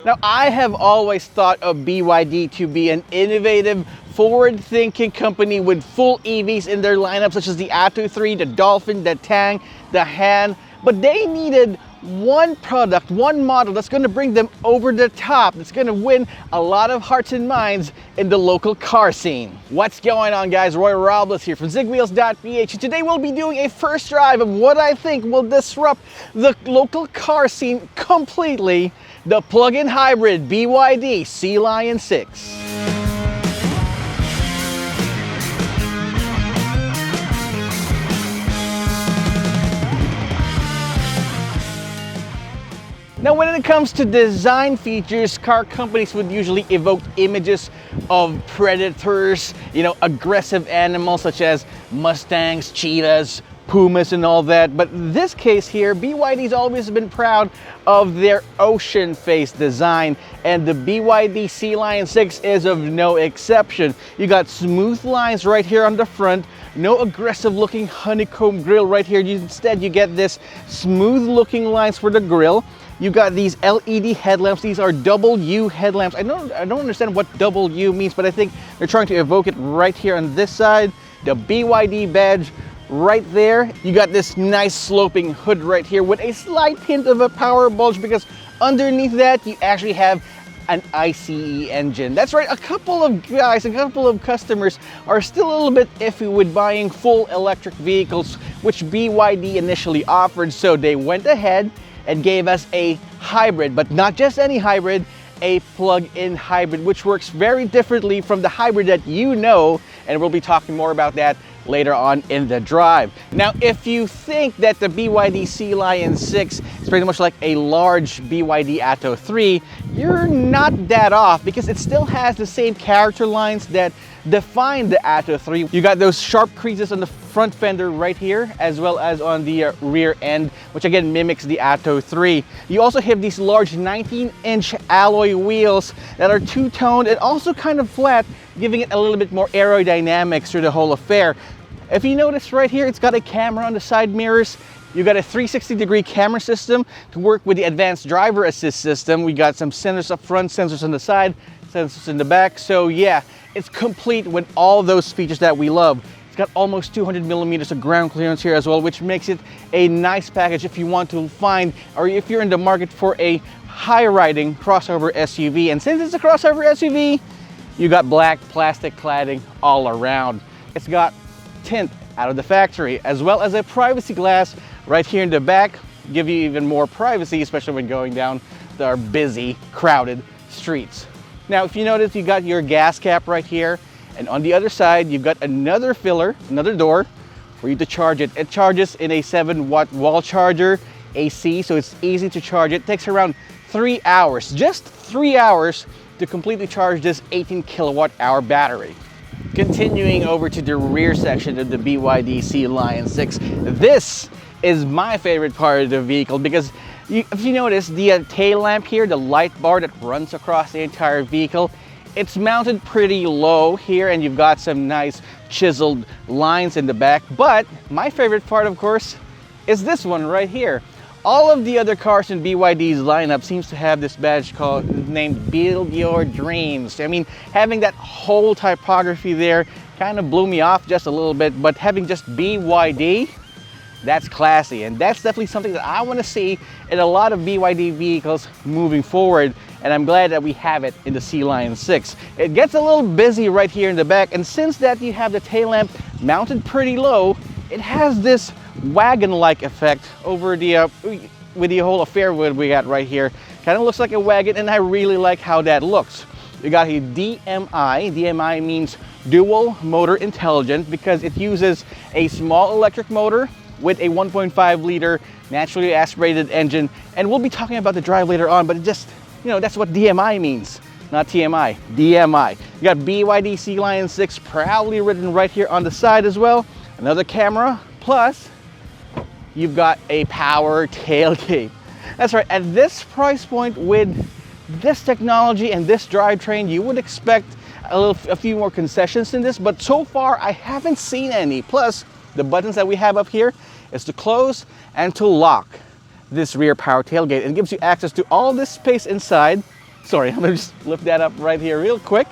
Now, I have always thought of BYD to be an innovative, forward-thinking company with full EVs in their lineup, such as the Atto 3, the Dolphin, the Tang, the Han, but they needed one product, one model that's going to bring them over the top, that's going to win a lot of hearts and minds in the local car scene. What's going on, guys? Roy Robles here from Zigwheels.Ph. Today we'll be doing a first drive of what I think will disrupt the local car scene completely, the plug-in hybrid BYD Sealion 6. Now, when it comes to design features, car companies would usually evoke images of predators, aggressive animals such as Mustangs, cheetahs, pumas and all that. But in this case here, BYD's always been proud of their ocean face design, and the BYD Sealion 6 is of no exception. You got smooth lines right here on the front, no aggressive looking honeycomb grille right here. Instead, you get this smooth looking lines for the grille. You got these LED headlamps. These are double U headlamps. I don't understand what double U means, but I think they're trying to evoke it right here on this side. The BYD badge right there. You got this nice sloping hood right here with a slight hint of a power bulge, because underneath that you actually have an ICE engine. That's right, a couple of customers are still a little bit iffy with buying full electric vehicles, which BYD initially offered, so they went ahead and gave us a hybrid, but not just any hybrid, a plug-in hybrid, which works very differently from the hybrid that you know, and we'll be talking more about that later on in the drive. Now, if you think that the BYD Sealion 6 is pretty much like a large BYD Atto 3, you're not that off, because it still has the same character lines that define the Atto 3. You got those sharp creases on the front fender right here, as well as on the rear end, which again mimics the Atto 3. You also have these large 19-inch alloy wheels that are two-toned and also kind of flat, giving it a little bit more aerodynamics through the whole affair. If you notice right here, it's got a camera on the side mirrors. You got a 360-degree camera system to work with the advanced driver assist system. We got some sensors up front, sensors on the side, sensors in the back. So yeah, it's complete with all those features that we love. It's got almost 200 millimeters of ground clearance here as well, which makes it a nice package if you want to find, or if you're in the market for a high-riding crossover SUV. And since it's a crossover SUV, you got black plastic cladding all around. It's got tint out of the factory, as well as a privacy glass right here in the back, give you even more privacy, especially when going down our busy, crowded streets. Now, if you notice, you got your gas cap right here, and on the other side, you've got another filler, another door for you to charge it. It charges in a 7-watt wall charger, AC, so it's easy to charge. It takes around 3 hours, just 3 hours, to completely charge this 18 kilowatt hour battery. Continuing over to the rear section of the BYD Sealion 6, this is my favorite part of the vehicle, because if you notice, the tail lamp here, the light bar that runs across the entire vehicle, it's mounted pretty low here, and you've got some nice chiseled lines in the back. But my favorite part, of course, is this one right here. All of the other cars in BYD's lineup seems to have this badge named Build Your Dreams. I mean, having that whole typography there kind of blew me off just a little bit, but having just BYD, that's classy, and that's definitely something that I want to see in a lot of BYD vehicles moving forward, and I'm glad that we have it in the Sealion 6. It gets a little busy right here in the back, and since that you have the tail lamp mounted pretty low, it has this wagon-like effect over the with the whole affair we got right here. Kind of looks like a wagon, and I really like how that looks. You got a DMI. DMI means dual motor intelligent, because it uses a small electric motor with a 1.5 liter naturally aspirated engine, and we'll be talking about the drive later on, but it just, that's what DMI means, not TMI, DMI. You got BYD Sealion 6 proudly written right here on the side as well. Another camera, plus you've got a power tailgate. That's right, at this price point with this technology and this drivetrain, you would expect a few more concessions in this, but so far I haven't seen any. Plus, the buttons that we have up here is to close and to lock this rear power tailgate, and gives you access to all this space inside Sorry, I'm gonna just lift that up right here real quick.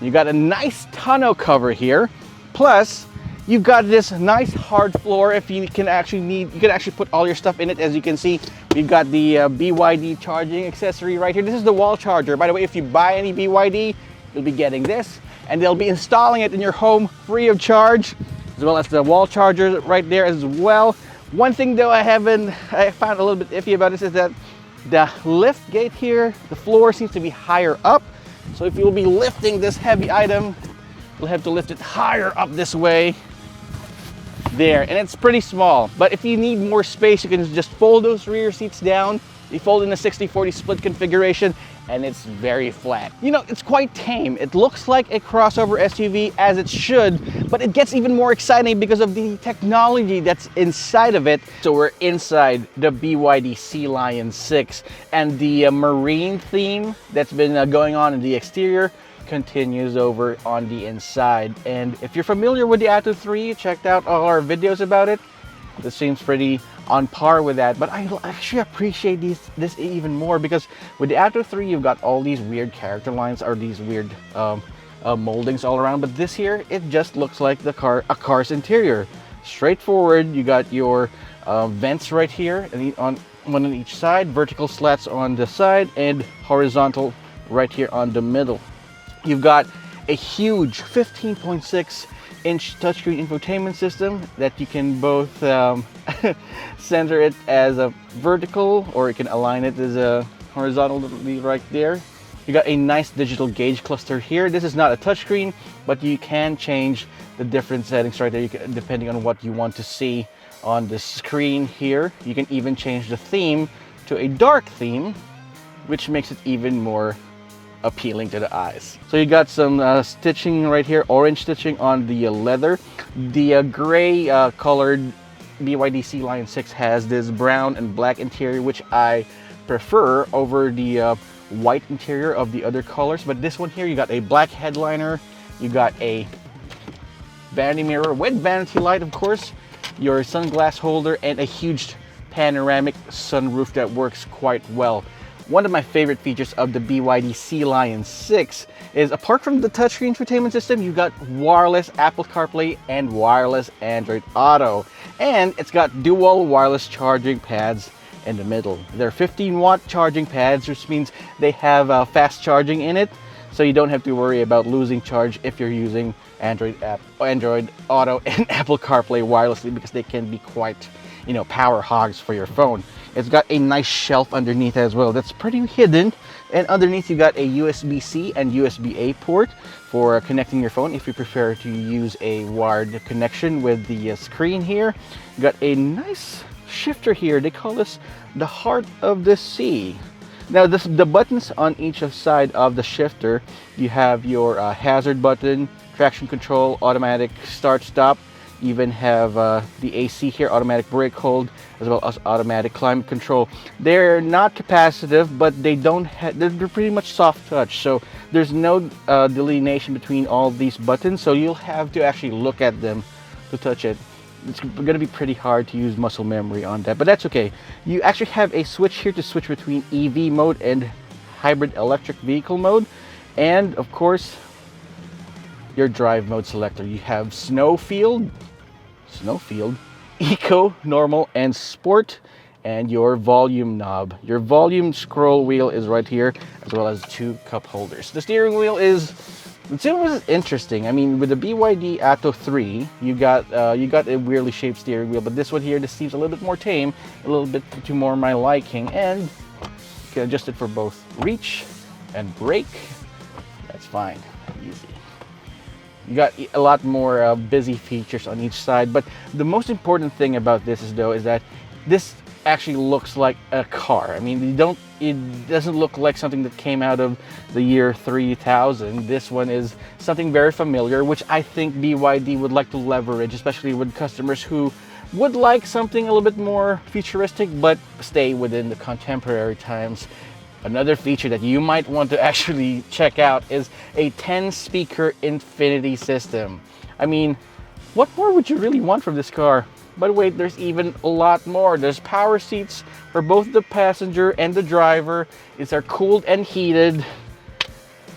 You got a nice tonneau cover here. Plus, you've got this nice hard floor if you can actually put all your stuff in it. As you can see, we've got the BYD charging accessory right here. This is the wall charger. By the way, if you buy any BYD, you'll be getting this, and they'll be installing it in your home free of charge, as well as the wall charger right there as well. One thing though I found a little bit iffy about this is that the lift gate here, the floor seems to be higher up. So if you'll be lifting this heavy item, you'll have to lift it higher up this way. There, and it's pretty small. But if you need more space, you can just fold those rear seats down. You fold in a 60-40 split configuration, and it's very flat. You know, it's quite tame. It looks like a crossover SUV, as it should, but it gets even more exciting because of the technology that's inside of it. So we're inside the BYD Sealion 6, and the marine theme that's been going on in the exterior continues over on the inside. And if you're familiar with the Atto 3, you checked out all our videos about it, this seems pretty on par with that. But I actually appreciate this even more because with the Atto 3, you've got all these weird character lines or these weird moldings all around. But this here, it just looks like a car's interior. Straightforward. You got your vents right here, and one on each side, vertical slats on the side, and horizontal right here on the middle. You've got a huge 15.6-inch touchscreen infotainment system that you can both center it as a vertical, or you can align it as a horizontally right there. You got a nice digital gauge cluster here. This is not a touchscreen, but you can change the different settings right there depending on what you want to see on the screen here. You can even change the theme to a dark theme, which makes it even more appealing to the eyes. So you got some stitching right here, orange stitching on the leather. The gray colored BYD Sealion 6 has this brown and black interior, which I prefer over the white interior of the other colors. But this one here, you got a black headliner, you got a vanity mirror with vanity light, of course, your sunglass holder, and a huge panoramic sunroof that works quite well. One of my favorite features of the BYD Sealion 6 is, apart from the touchscreen infotainment system, you got wireless Apple CarPlay and wireless Android Auto. And it's got dual wireless charging pads in the middle. They're 15-watt charging pads, which means they have fast charging in it, so you don't have to worry about losing charge if you're using Android Auto and Apple CarPlay wirelessly, because they can be quite, you know, power hogs for your phone. It's got a nice shelf underneath as well that's pretty hidden, and underneath you got a USB-C and USB-A port for connecting your phone if you prefer to use a wired connection with the screen here. You got a nice shifter here. They call this the heart of the sea. Now the buttons on each side of the shifter, you have your hazard button, traction control, automatic start stop. You even have the AC here, automatic brake hold, as well as automatic climate control. They're not capacitive, but they're pretty much soft touch, so there's no delineation between all these buttons, so you'll have to actually look at them to touch it. It's going to be pretty hard to use muscle memory on that, but that's okay. You actually have a switch here to switch between EV mode and hybrid electric vehicle mode, and of course your drive mode selector. You have Snowfield, Eco, Normal, and Sport, and your volume knob. Your volume scroll wheel is right here, as well as 2 cup holders. The steering wheel is interesting. I mean, with the BYD Atto 3, you got a weirdly shaped steering wheel, but this one here, this seems a little bit more tame, a little bit to more my liking, and you can adjust it for both reach and brake. That's fine, easy. You got a lot more busy features on each side, but the most important thing about this is that this actually looks like a car. I mean, it doesn't look like something that came out of the year 3000. This one is something very familiar, which I think BYD would like to leverage, especially with customers who would like something a little bit more futuristic but stay within the contemporary times. Another feature that you might want to actually check out is a 10-speaker infinity system. I mean, what more would you really want from this car? But wait, there's even a lot more. There's power seats for both the passenger and the driver. These are cooled and heated.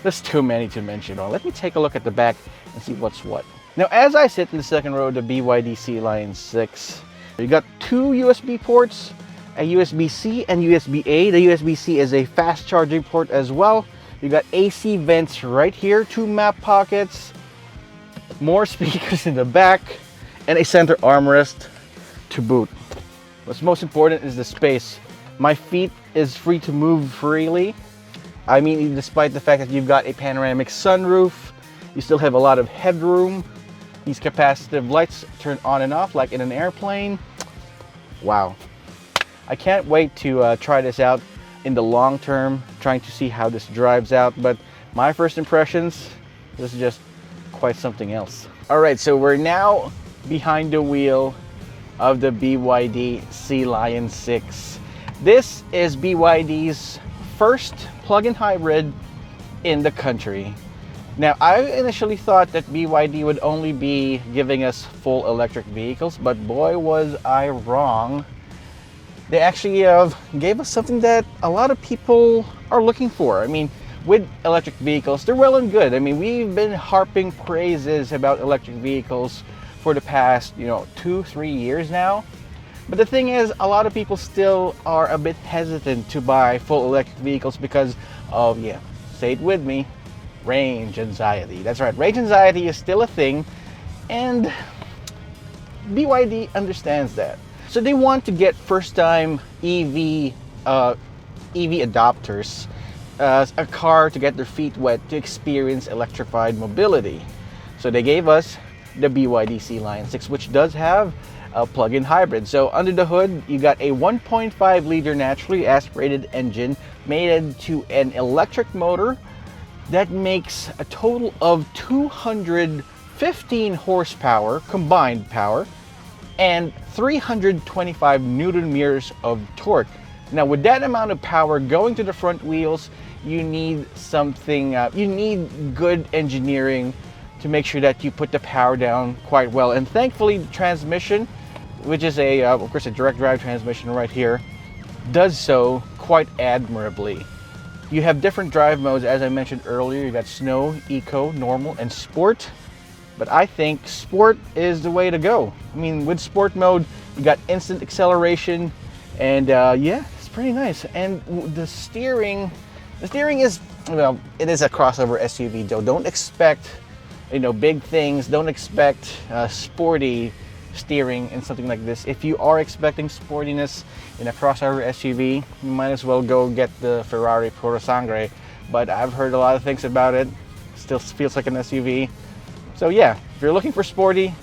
There's too many to mention. Let me take a look at the back and see what's what. Now, as I sit in the second row of the BYD Sealion 6, you got two USB ports, a USB-C and USB-A. The USB-C is a fast charging port as well. You got AC vents right here, two map pockets, more speakers in the back, and a center armrest to boot. What's most important is the space. My feet is free to move freely. I mean, despite the fact that you've got a panoramic sunroof, you still have a lot of headroom. These capacitive lights turn on and off like in an airplane. Wow. I can't wait to try this out in the long term, trying to see how this drives out. But my first impressions, this is just quite something else. All right, so we're now behind the wheel of the BYD Sealion 6. This is BYD's first plug-in hybrid in the country. Now, I initially thought that BYD would only be giving us full electric vehicles, but boy was I wrong. They actually gave us something that a lot of people are looking for. I mean, with electric vehicles, they're well and good. I mean, we've been harping praises about electric vehicles for the past, 2-3 years now. But the thing is, a lot of people still are a bit hesitant to buy full electric vehicles because of, say it with me, range anxiety. That's right, range anxiety is still a thing, and BYD understands that. So they want to get first-time EV adopters a car to get their feet wet to experience electrified mobility. So they gave us the BYD Sealion 6, which does have a plug-in hybrid. So under the hood, you got a 1.5 liter naturally aspirated engine made into an electric motor that makes a total of 215 horsepower combined power and 325 newton meters of torque. Now, with that amount of power going to the front wheels, you need something, you need good engineering to make sure that you put the power down quite well. And thankfully, the transmission, which is of course a direct drive transmission right here, does so quite admirably. You have different drive modes, as I mentioned earlier. You got Snow, Eco, Normal, and Sport. But I think Sport is the way to go. I mean, with Sport mode, you got instant acceleration, and it's pretty nice. And the steering is, well, it is a crossover SUV, though. Don't expect, big things. Don't expect sporty steering in something like this. If you are expecting sportiness in a crossover SUV, you might as well go get the Ferrari Purosangue. But I've heard a lot of things about it. Still feels like an SUV. So yeah, if you're looking for sporty,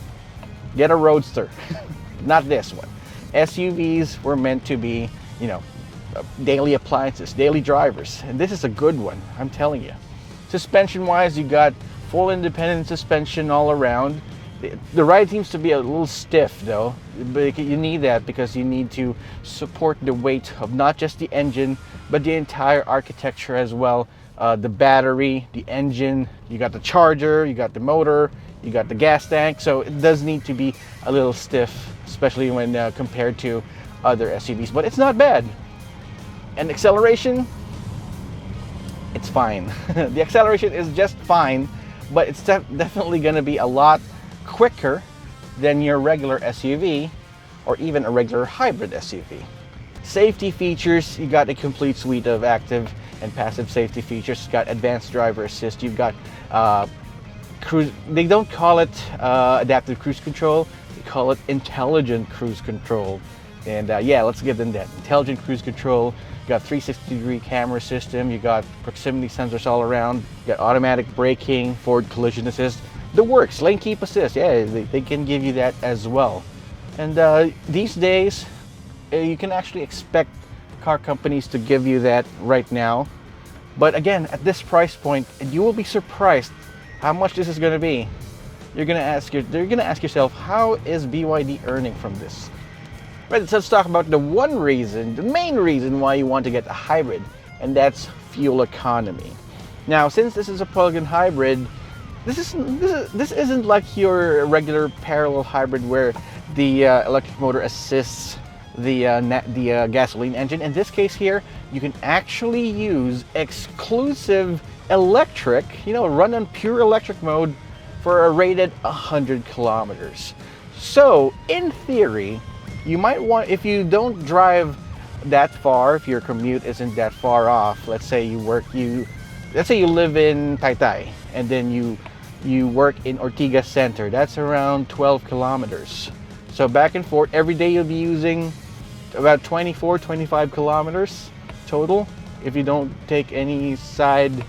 get a Roadster. Not this one. SUVs were meant to be, daily appliances, daily drivers. And this is a good one, I'm telling you. Suspension-wise, you got full independent suspension all around. The ride seems to be a little stiff though, but you need that because you need to support the weight of not just the engine, but the entire architecture as well. The battery, the engine, you got the charger, you got the motor, you got the gas tank, so it does need to be a little stiff, especially when compared to other SUVs, but it's not bad. And acceleration, it's fine. The acceleration is just fine, but it's definitely going to be a lot quicker than your regular SUV or even a regular hybrid SUV. Safety features, you got a complete suite of active and passive safety features. You got advanced driver assist, you've got cruise, they don't call it adaptive cruise control, they call it intelligent cruise control. And let's give them that. Intelligent cruise control, you got 360-degree camera system, you got proximity sensors all around, you got automatic braking, forward collision assist, the works, lane keep assist, they can give you that as well. And these days, you can actually expect car companies to give you that right now. But again, at this price point, you will be surprised how much this is going to be. You're going to ask yourself, how is BYD earning from this? Right, so let's talk about the main reason why you want to get a hybrid, and that's fuel economy. Now, since this is a plug-in hybrid, this isn't like your regular parallel hybrid where the electric motor assists the gasoline engine. In this case here, you can actually use exclusive electric, run on pure electric mode for a rated 100 kilometers. So in theory, you might want, if you don't drive that far, if your commute isn't that far off, let's say you live in Taytay and then you work in Ortigas Center, that's around 12 kilometers. So back and forth every day, you'll be using about 24-25 kilometers total if you don't take any side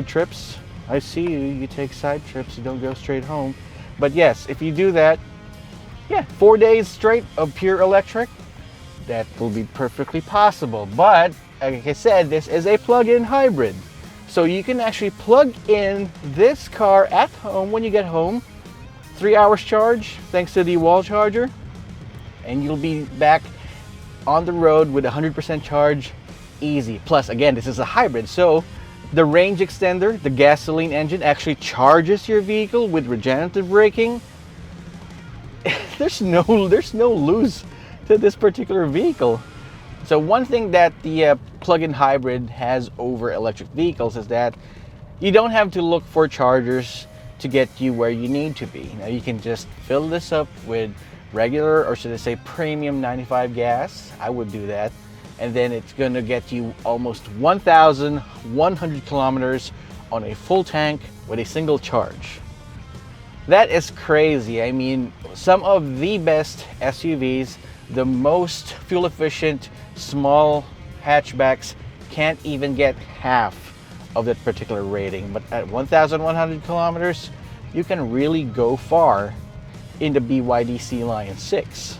trips. I see you take side trips, you don't go straight home. But yes, if you do that, yeah, 4 days straight of pure electric, that will be perfectly possible. But like I said, this is a plug-in hybrid. So you can actually plug in this car at home when you get home, 3 hours charge thanks to the wall charger, and you'll be back on the road with 100% charge easy. Plus, again, this is a hybrid, so the range extender, the gasoline engine, actually charges your vehicle with regenerative braking. There's no lose to this particular vehicle. So one thing that the plug-in hybrid has over electric vehicles is that you don't have to look for chargers to get you where you need to be. Now you can just fill this up with regular, or should I say premium 95 gas. I would do that. And then it's gonna get you almost 1,100 kilometers on a full tank with a single charge. That is crazy. I mean, some of the best SUVs, the most fuel efficient small hatchbacks can't even get half of that particular rating. But at 1,100 kilometers, you can really go far in the BYD Sealion 6.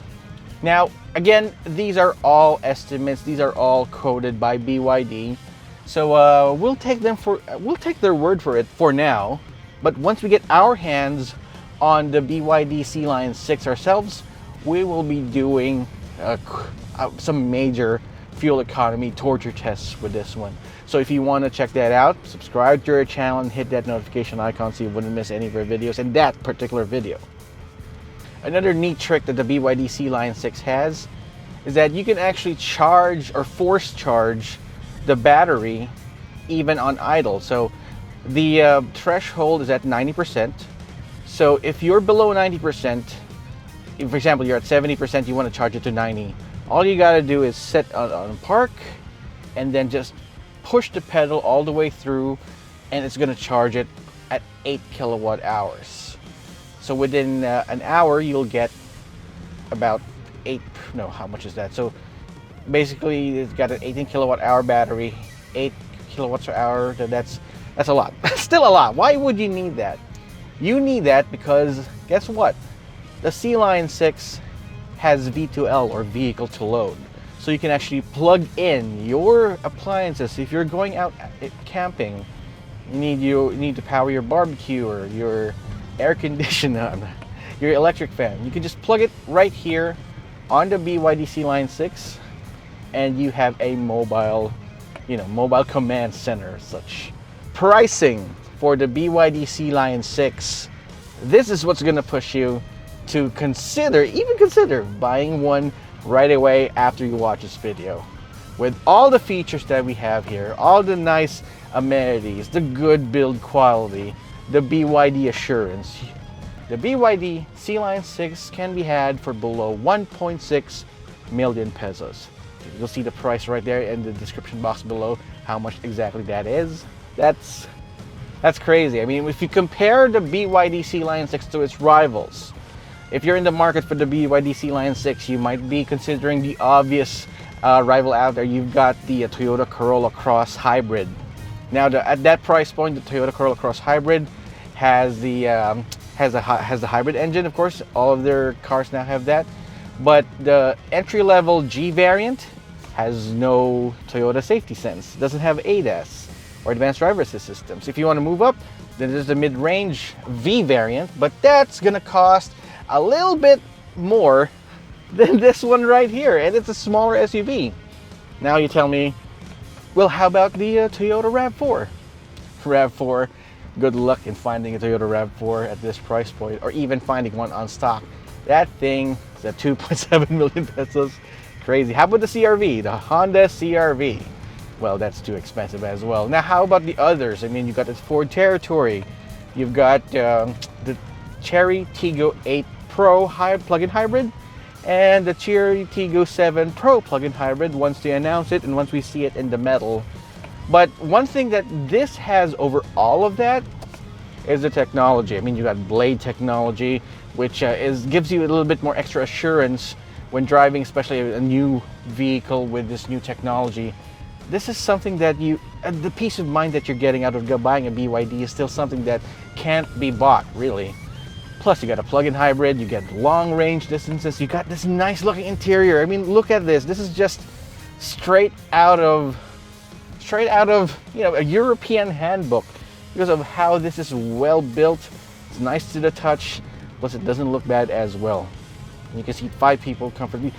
Now, again, these are all estimates. These are all quoted by BYD. So we'll take their word for it for now. But once we get our hands on the BYD Sealion 6 ourselves, we will be doing some major fuel economy torture tests with this one. So if you want to check that out, subscribe to our channel and hit that notification icon so you wouldn't miss any of our videos in that particular video. Another neat trick that the BYD Sealion 6 has is that you can actually charge or force charge the battery even on idle. So the threshold is at 90%. So if you're below 90%, if, for example, you're at 70%, you want to charge it to 90. All you got to do is sit on park and then just push the pedal all the way through, and it's going to charge it at 8 kilowatt hours. So within an hour, you'll get about how much is that? So basically, it's got an 18 kilowatt hour battery, 8 kilowatts per hour. That's a lot. Still a lot. Why would you need that? You need that because guess what? The Sealion 6 has V2L, or vehicle to load. So you can actually plug in your appliances. If you're going out camping, you need to power your barbecue or your air conditioner, your electric fan. You can just plug it right here on the BYD Sealion 6, and you have a mobile command center as such. Pricing for the BYD Sealion 6. This is what's going to push you to even consider buying one right away after you watch this video. With all the features that we have here, all the nice amenities, the good build quality, the BYD assurance, the BYD Sealion 6 can be had for below 1.6 million pesos. You'll see the price right there in the description box below, how much exactly that is. That's crazy. I mean, if you compare the BYD Sealion 6 to its rivals, if you're in the market for the BYD Sealion 6, you might be considering the obvious rival out there. You've got the Toyota Corolla Cross Hybrid. Now, at that price point, the Toyota Corolla Cross Hybrid has the hybrid engine. Of course, all of their cars now have that. But the entry-level G variant has no Toyota safety sense. It doesn't have ADAS or advanced driver assist systems. If you want to move up, then there's the mid-range V variant, but that's gonna cost a little bit more than this one right here, and it's a smaller SUV. Now you tell me, well, how about the Toyota RAV4? RAV4 good luck in finding a Toyota RAV4 at this price point, or even finding one on stock. That thing is at 2.7 million pesos. Crazy. How about the CRV, the Honda CRV? Well, that's too expensive as well. Now, how about the others? I mean, you've got the Ford Territory, you've got the Chery Tiggo 8 Pro plug-in hybrid, and the Chery Tiggo 7 Pro plug-in hybrid once they announce it and once we see it in the metal. But one thing that this has over all of that is the technology. I mean, you got blade technology, which gives you a little bit more extra assurance when driving, especially a new vehicle with this new technology. This is something that the peace of mind that you're getting out of buying a BYD is still something that can't be bought, really. Plus, you got a plug-in hybrid, you get long range distances, you got this nice looking interior. I mean, look at this. This is just straight out of a European handbook because of how this is well built. It's nice to the touch, plus it doesn't look bad as well. You can seat 5 people comfortably.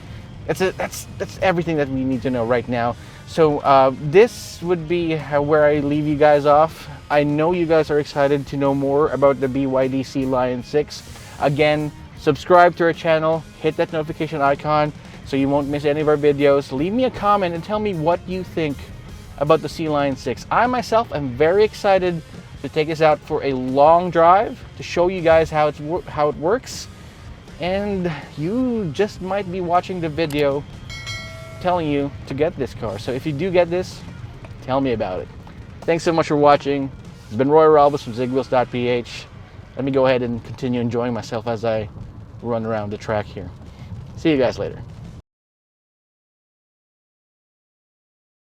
That's everything that we need to know right now. So this would be where I leave you guys off. I know you guys are excited to know more about the BYD Sealion 6. Again, subscribe to our channel, hit that notification icon so you won't miss any of our videos. Leave me a comment and tell me what you think about the Sealion 6. I myself am very excited to take this out for a long drive to show you guys how it works. And you just might be watching the video telling you to get this car. So if you do get this, tell me about it. Thanks so much for watching. It's been Roy Ralbus from Zigwheels.Ph. Let me go ahead and continue enjoying myself as I run around the track here. See you guys later.